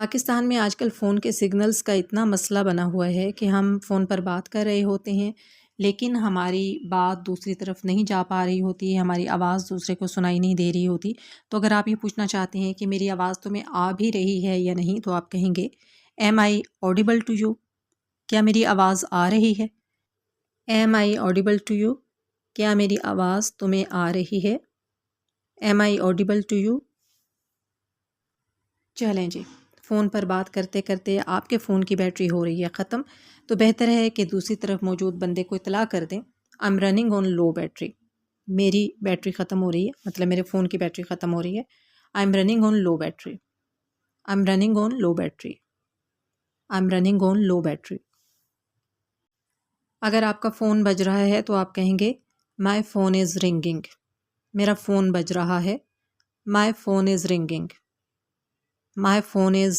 پاکستان میں آج کل فون کے سگنلز کا اتنا مسئلہ بنا ہوا ہے کہ ہم فون پر بات کر رہے ہوتے ہیں لیکن ہماری بات دوسری طرف نہیں جا پا رہی ہوتی، ہماری آواز دوسرے کو سنائی نہیں دے رہی ہوتی۔ تو اگر آپ یہ پوچھنا چاہتے ہیں کہ میری آواز تمہیں آ بھی رہی ہے یا نہیں، تو آپ کہیں گے am I audible to you? کیا میری آواز آ رہی ہے؟ Am I audible to you? کیا میری آواز تمہیں آ رہی ہے؟ Am I audible to you? چلیں جی، فون پر بات کرتے کرتے آپ کے فون کی بیٹری ہو رہی ہے ختم، تو بہتر ہے کہ دوسری طرف موجود بندے کو اطلاع کر دیں I am running on low battery, میری بیٹری ختم ہو رہی ہے، مطلب میرے فون کی بیٹری ختم ہو رہی ہے، I am running on low battery, I am running on low battery, I am running on low battery. اگر آپ کا فون بج رہا ہے تو آپ کہیں گے مائی فون از رنگنگ، میرا فون بج رہا ہے، my phone is ringing, my phone is